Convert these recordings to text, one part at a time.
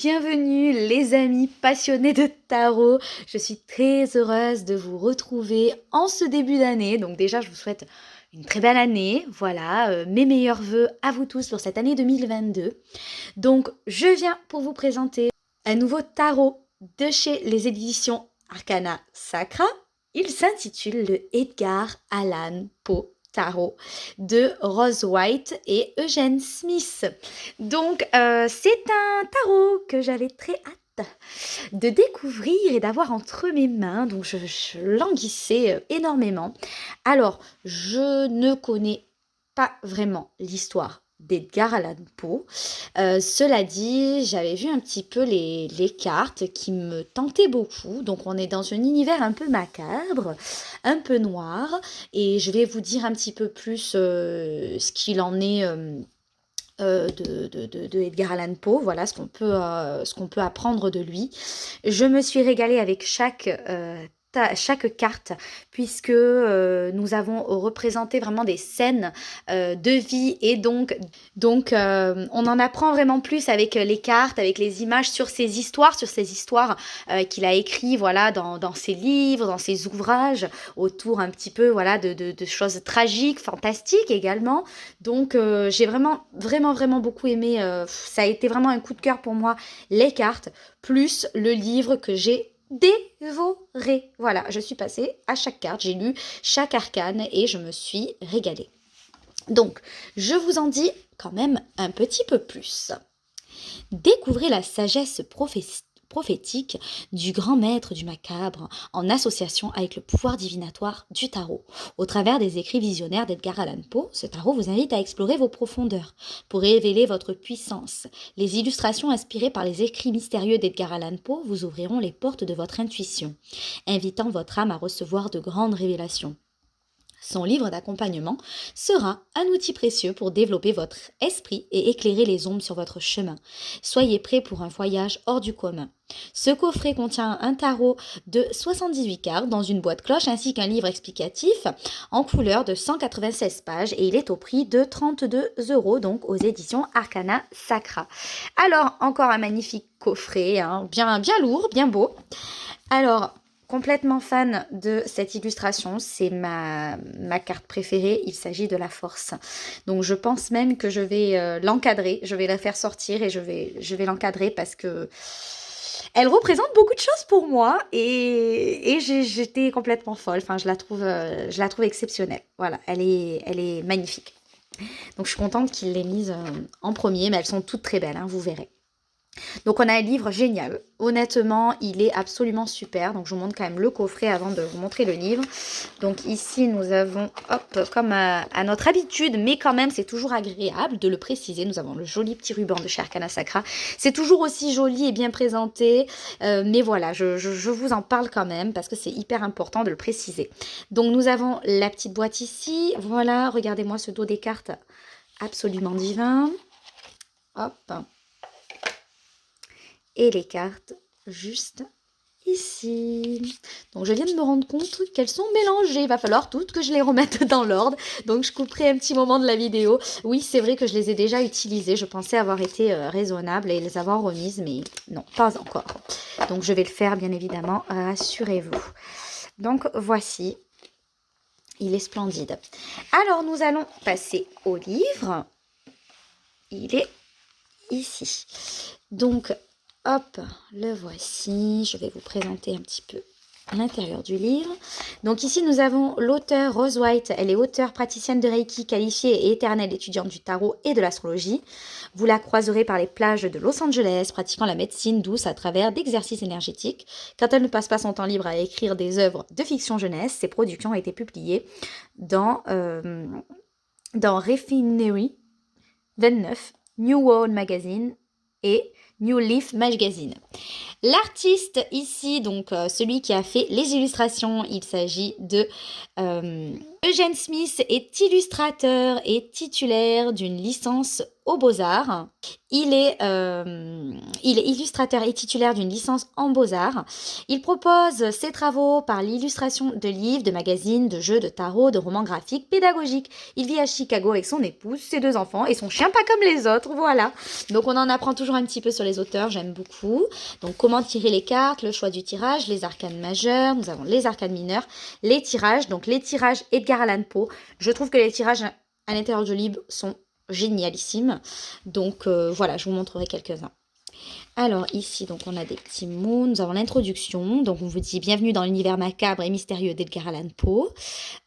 bienvenue les amis passionnés de tarot. Je suis très heureuse de vous retrouver en ce début d'année. Donc déjà, je vous souhaite une très belle année. Voilà, mes meilleurs vœux à vous tous pour cette année 2022. Donc, je viens pour vous présenter un nouveau tarot de chez les éditions Arcana Sacra. Il s'intitule le Edgar Allan Poe Tarot de Rose White et Eugène Smith. Donc, c'est un tarot que j'avais très hâte de découvrir et d'avoir entre mes mains. Donc, je languissais énormément. Alors, je ne connais pas vraiment l'histoire d'Edgar Allan Poe. Cela dit, j'avais vu un petit peu les cartes qui me tentaient beaucoup. Donc on est dans un univers un peu macabre, un peu noir. Et je vais vous dire un petit peu plus ce qu'il en est de Edgar Allan Poe. Voilà ce qu'on peut apprendre de lui. Je me suis régalée avec chaque carte, puisque nous avons représenté vraiment des scènes de vie, et donc on en apprend vraiment plus avec les cartes, avec les images sur ces histoires qu'il a écrit, voilà, dans ses livres, dans ses ouvrages, autour un petit peu, voilà, de choses tragiques, fantastiques également. Donc j'ai vraiment beaucoup aimé, ça a été vraiment un coup de cœur pour moi, les cartes, plus le livre que j'ai dévoré. Voilà, je suis passée à chaque carte, j'ai lu chaque arcane et je me suis régalée. Donc, je vous en dis quand même un petit peu plus. Découvrez la sagesse prophétique du grand maître du macabre en association avec le pouvoir divinatoire du tarot. Au travers des écrits visionnaires d'Edgar Allan Poe, ce tarot vous invite à explorer vos profondeurs pour révéler votre puissance. Les illustrations inspirées par les écrits mystérieux d'Edgar Allan Poe vous ouvriront les portes de votre intuition, invitant votre âme à recevoir de grandes révélations. Son livre d'accompagnement sera un outil précieux pour développer votre esprit et éclairer les ombres sur votre chemin. Soyez prêts pour un voyage hors du commun. Ce coffret contient un tarot de 78 cartes dans une boîte cloche ainsi qu'un livre explicatif en couleur de 196 pages et il est au prix de 32 €, donc aux éditions Arcana Sacra. Alors, encore un magnifique coffret, hein, bien lourd, bien beau. Alors, complètement fan de cette illustration, c'est ma carte préférée, il s'agit de la force. Donc je pense même que je vais l'encadrer, je vais la faire sortir et je vais l'encadrer parce que elle représente beaucoup de choses pour moi et j'étais complètement folle. Enfin, je la trouve exceptionnelle. Voilà, elle est magnifique. Donc je suis contente qu'il l'ait mise en premier, mais elles sont toutes très belles, hein, vous verrez. Donc on a un livre génial, honnêtement il est absolument super, donc je vous montre quand même le coffret avant de vous montrer le livre. Donc ici nous avons, hop, comme à notre habitude, mais quand même c'est toujours agréable de le préciser, nous avons le joli petit ruban de chez Arcana Sacra, c'est toujours aussi joli et bien présenté, mais voilà, je vous en parle quand même parce que c'est hyper important de le préciser. Donc nous avons la petite boîte ici, voilà, regardez-moi ce dos des cartes, absolument divin, hop, et les cartes juste ici. Donc je viens de me rendre compte qu'elles sont mélangées. Il va falloir toutes que je les remette dans l'ordre. Donc je couperai un petit moment de la vidéo. Oui, c'est vrai que je les ai déjà utilisées. Je pensais avoir été raisonnable et les avoir remises, mais non, pas encore. Donc je vais le faire bien évidemment, rassurez-vous. Donc voici. Il est splendide. Alors nous allons passer au livre. Il est ici. Donc hop, le voici. Je vais vous présenter un petit peu l'intérieur du livre. Donc ici, nous avons l'auteure Rose White. Elle est auteure, praticienne de Reiki, qualifiée et éternelle étudiante du tarot et de l'astrologie. Vous la croiserez par les plages de Los Angeles, pratiquant la médecine douce à travers d'exercices énergétiques. Quand elle ne passe pas son temps libre à écrire des œuvres de fiction jeunesse, ses productions ont été publiées dans Refinery 29, New World Magazine et New Leaf Magazine. L'artiste ici, donc celui qui a fait les illustrations, il s'agit de Eugène Smith, est illustrateur et titulaire d'une licence aux Beaux-Arts. Il est illustrateur et titulaire d'une licence en Beaux-Arts. Il propose ses travaux par l'illustration de livres, de magazines, de jeux, de tarot, de romans graphiques, pédagogiques. Il vit à Chicago avec son épouse, ses 2 enfants et son chien pas comme les autres, voilà. Donc on en apprend toujours un petit peu sur les auteurs, j'aime beaucoup. Donc, comment tirer les cartes, le choix du tirage, les arcanes majeures, nous avons les arcanes mineures, les tirages. Donc, les tirages Edgar Allan Poe. Je trouve que les tirages à l'intérieur du livre sont génialissimes. Donc, voilà, je vous montrerai quelques-uns. Alors ici, donc on a des petits mots, nous avons l'introduction, donc on vous dit bienvenue dans l'univers macabre et mystérieux d'Edgar Allan Poe,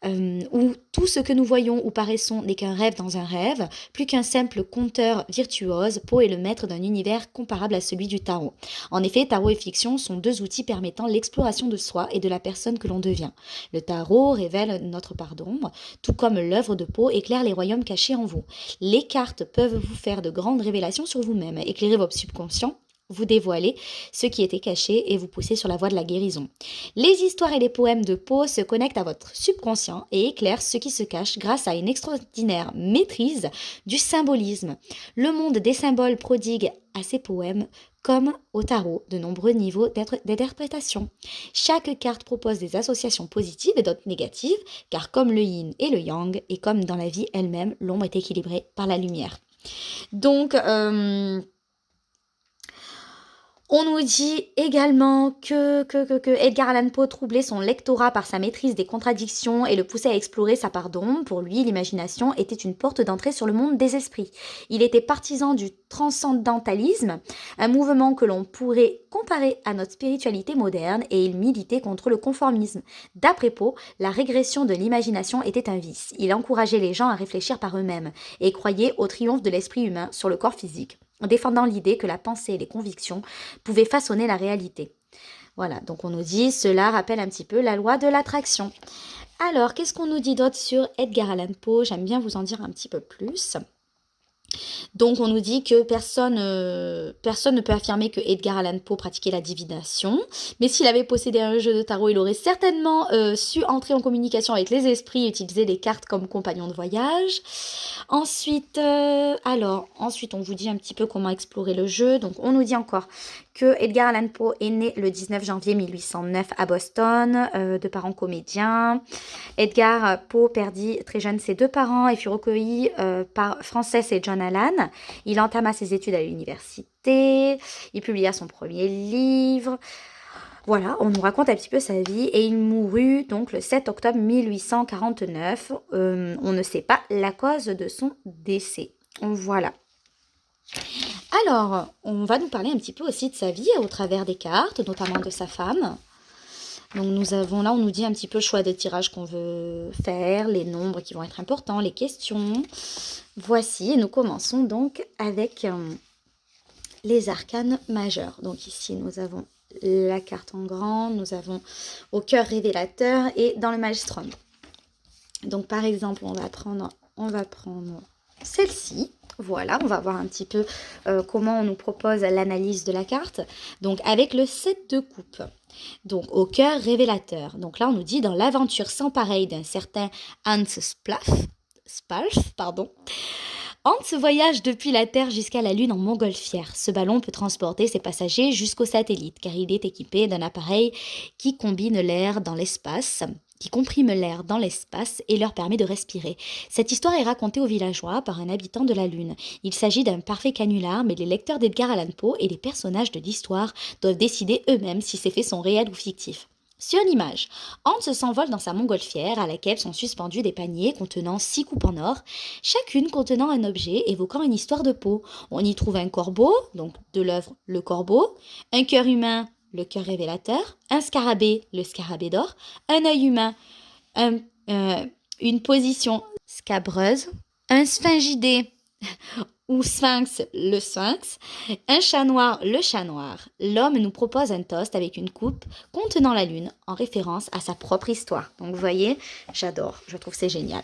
où tout ce que nous voyons ou paraissons n'est qu'un rêve dans un rêve, plus qu'un simple conteur virtuose, Poe est le maître d'un univers comparable à celui du tarot. En effet, tarot et fiction sont deux outils permettant l'exploration de soi et de la personne que l'on devient. Le tarot révèle notre part d'ombre, tout comme l'œuvre de Poe éclaire les royaumes cachés en vous. Les cartes peuvent vous faire de grandes révélations sur vous-même, éclairer votre subconscient, vous dévoiler ce qui était caché et vous pousser sur la voie de la guérison. Les histoires et les poèmes de Poe se connectent à votre subconscient et éclairent ce qui se cache grâce à une extraordinaire maîtrise du symbolisme. Le monde des symboles prodigue à ses poèmes, comme au tarot, de nombreux niveaux d'interprétation. Chaque carte propose des associations positives et d'autres négatives, car comme le yin et le yang, et comme dans la vie elle-même, l'ombre est équilibrée par la lumière. Donc, on nous dit également que Edgar Allan Poe troublait son lectorat par sa maîtrise des contradictions et le poussait à explorer sa part d'ombre. Pour lui, l'imagination était une porte d'entrée sur le monde des esprits. Il était partisan du transcendentalisme, un mouvement que l'on pourrait comparer à notre spiritualité moderne, et il militait contre le conformisme. D'après Poe, la régression de l'imagination était un vice. Il encourageait les gens à réfléchir par eux-mêmes et croyait au triomphe de l'esprit humain sur le corps physique, en défendant l'idée que la pensée et les convictions pouvaient façonner la réalité. Voilà, donc on nous dit, cela rappelle un petit peu la loi de l'attraction. Alors, qu'est-ce qu'on nous dit d'autre sur Edgar Allan Poe? J'aime bien vous en dire un petit peu plus. Donc on nous dit que personne ne peut affirmer que Edgar Allan Poe pratiquait la divination, mais s'il avait possédé un jeu de tarot, il aurait certainement su entrer en communication avec les esprits et utiliser les cartes comme compagnons de voyage. Ensuite, ensuite on vous dit un petit peu comment explorer le jeu. Donc on nous dit encore que Edgar Allan Poe est né le 19 janvier 1809 à Boston, de parents comédiens. Edgar Poe perdit très jeune ses deux parents et fut recueilli par Frances et John Allan. Il entama ses études à l'université, il publia son premier livre. Voilà, on nous raconte un petit peu sa vie et il mourut donc le 7 octobre 1849. On ne sait pas la cause de son décès. Voilà. Alors, on va nous parler un petit peu aussi de sa vie au travers des cartes, notamment de sa femme. Donc nous avons là, on nous dit un petit peu le choix des tirages qu'on veut faire, les nombres qui vont être importants, les questions. Voici, et nous commençons donc avec les arcanes majeures. Donc ici, nous avons la carte en grand, nous avons au cœur révélateur et dans le maelstrom. Donc par exemple, on va prendre celle-ci. Voilà, on va voir un petit peu comment on nous propose l'analyse de la carte. Donc avec le 7 de coupe. Donc au cœur révélateur. Donc là on nous dit dans l'aventure sans pareil d'un certain Hans Spalf, Hans voyage depuis la Terre jusqu'à la Lune en montgolfière. Ce ballon peut transporter ses passagers jusqu'au satellite car il est équipé d'un appareil qui comprime l'air dans l'espace et leur permet de respirer. Cette histoire est racontée aux villageois par un habitant de la Lune. Il s'agit d'un parfait canular, mais les lecteurs d'Edgar Allan Poe et les personnages de l'histoire doivent décider eux-mêmes si ces faits sont réels ou fictifs. Sur l'image, Hans s'envole dans sa montgolfière à laquelle sont suspendus des paniers contenant 6 coupes en or, chacune contenant un objet évoquant une histoire de Poe. On y trouve un corbeau, donc de l'œuvre Le Corbeau, un cœur humain, le cœur révélateur, un scarabée, le scarabée d'or, un œil humain, une position scabreuse, un sphinxidé ou sphinx, le sphinx, un chat noir, le chat noir. L'homme nous propose un toast avec une coupe contenant la lune en référence à sa propre histoire. Donc vous voyez, j'adore, je trouve c'est génial.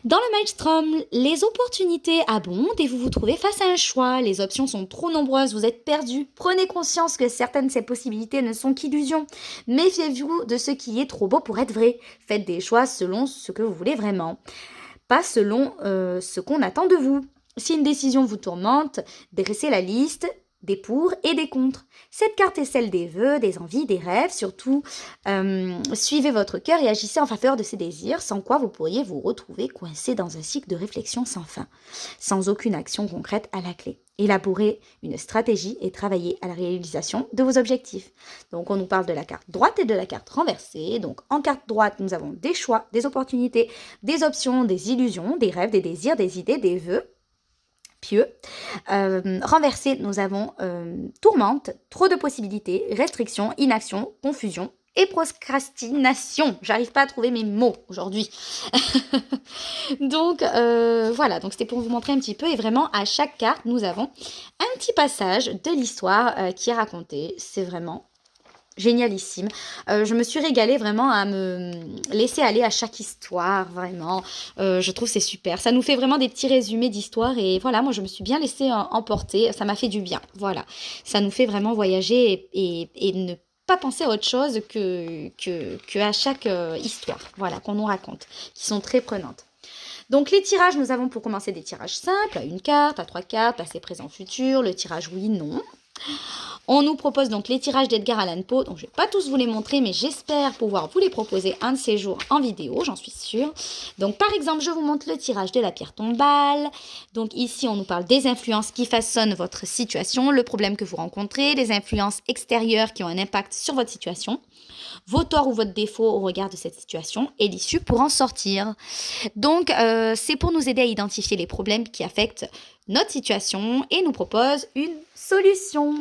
Dans le maelstrom, les opportunités abondent et vous vous trouvez face à un choix. Les options sont trop nombreuses, vous êtes perdu. Prenez conscience que certaines de ces possibilités ne sont qu'illusions. Méfiez-vous de ce qui est trop beau pour être vrai. Faites des choix selon ce que vous voulez vraiment, pas selon ce qu'on attend de vous. Si une décision vous tourmente, dressez la liste des pour et des contre. Cette carte est celle des vœux, des envies, des rêves. Surtout, suivez votre cœur et agissez en faveur de ses désirs, sans quoi vous pourriez vous retrouver coincé dans un cycle de réflexion sans fin, sans aucune action concrète à la clé. Élaborer une stratégie et travailler à la réalisation de vos objectifs. Donc, on nous parle de la carte droite et de la carte renversée. Donc, en carte droite, nous avons des choix, des opportunités, des options, des illusions, des rêves, des désirs, des idées, des vœux pieux. Renversé, nous avons tourmente, trop de possibilités, restrictions, inaction, confusion et procrastination. J'arrive pas à trouver mes mots aujourd'hui. Donc voilà, donc c'était pour vous montrer un petit peu et vraiment à chaque carte nous avons un petit passage de l'histoire qui est raconté. C'est vraiment génialissime. Je me suis régalée vraiment à me laisser aller à chaque histoire, vraiment. Je trouve c'est super. Ça nous fait vraiment des petits résumés d'histoire et voilà, moi je me suis bien laissée emporter. Ça m'a fait du bien. Voilà, ça nous fait vraiment voyager et ne pas penser à autre chose que à chaque histoire, voilà, qu'on nous raconte, qui sont très prenantes. Donc les tirages, nous avons pour commencer des tirages simples, à une carte, à 3 cartes, passé, présent, futur, le tirage oui, non. On nous propose donc les tirages d'Edgar Allan Poe, donc je ne vais pas tous vous les montrer, mais j'espère pouvoir vous les proposer un de ces jours en vidéo, j'en suis sûre. Donc par exemple, je vous montre le tirage de la pierre tombale. Donc ici, on nous parle des influences qui façonnent votre situation, le problème que vous rencontrez, les influences extérieures qui ont un impact sur votre situation, vos torts ou votre défaut au regard de cette situation et l'issue pour en sortir. Donc c'est pour nous aider à identifier les problèmes qui affectent notre situation et nous propose une solution.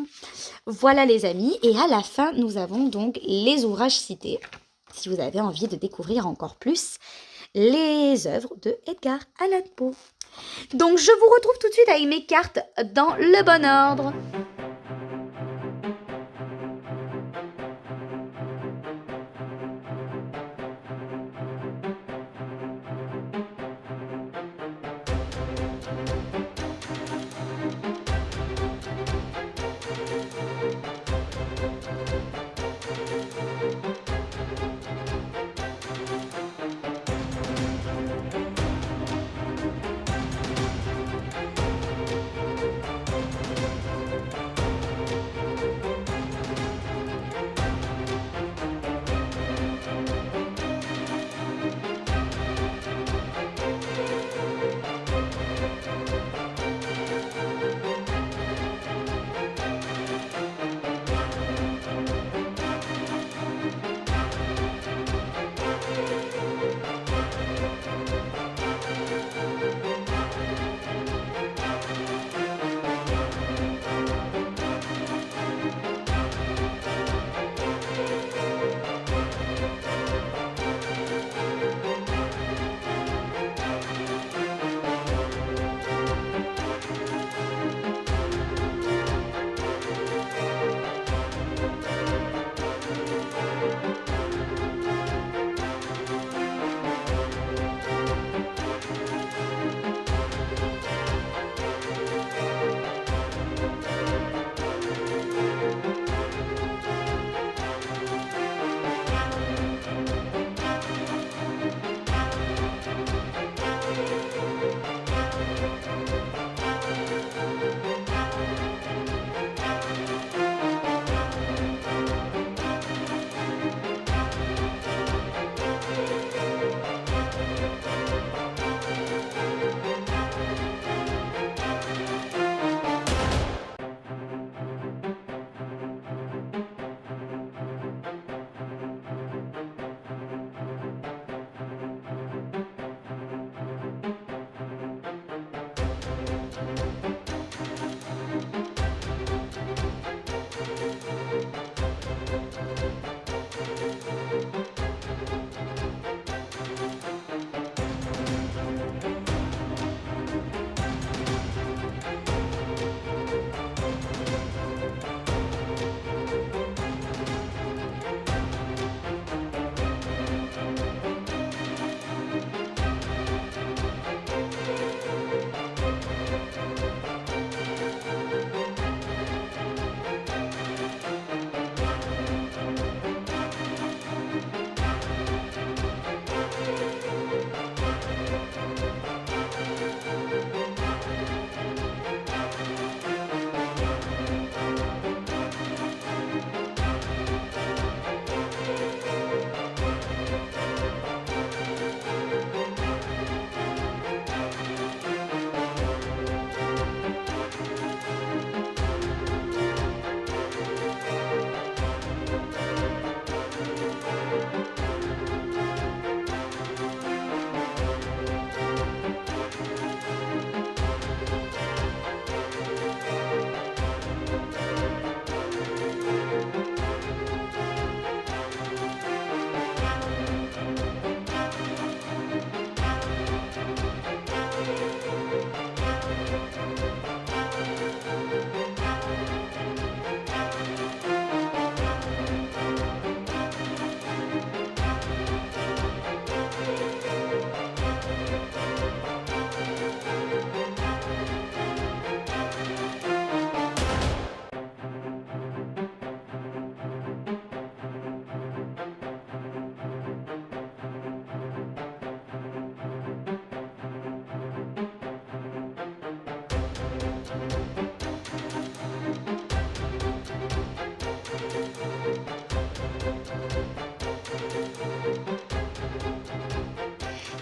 Voilà les amis, et à la fin, nous avons donc les ouvrages cités, si vous avez envie de découvrir encore plus les œuvres de Edgar Allan Poe. Donc je vous retrouve tout de suite avec mes cartes dans le bon ordre.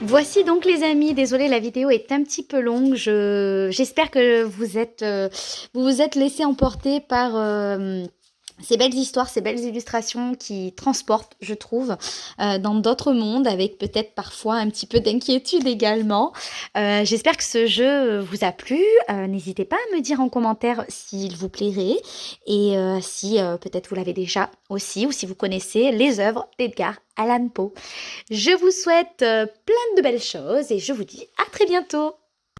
Voici donc les amis, désolée la vidéo est un petit peu longue, j'espère que vous vous êtes laissé emporter par ces belles histoires, ces belles illustrations qui transportent, je trouve, dans d'autres mondes avec peut-être parfois un petit peu d'inquiétude également. J'espère que ce jeu vous a plu. N'hésitez pas à me dire en commentaire s'il vous plairait et si peut-être vous l'avez déjà aussi ou si vous connaissez les œuvres d'Edgar Allan Poe. Je vous souhaite plein de belles choses et je vous dis à très bientôt.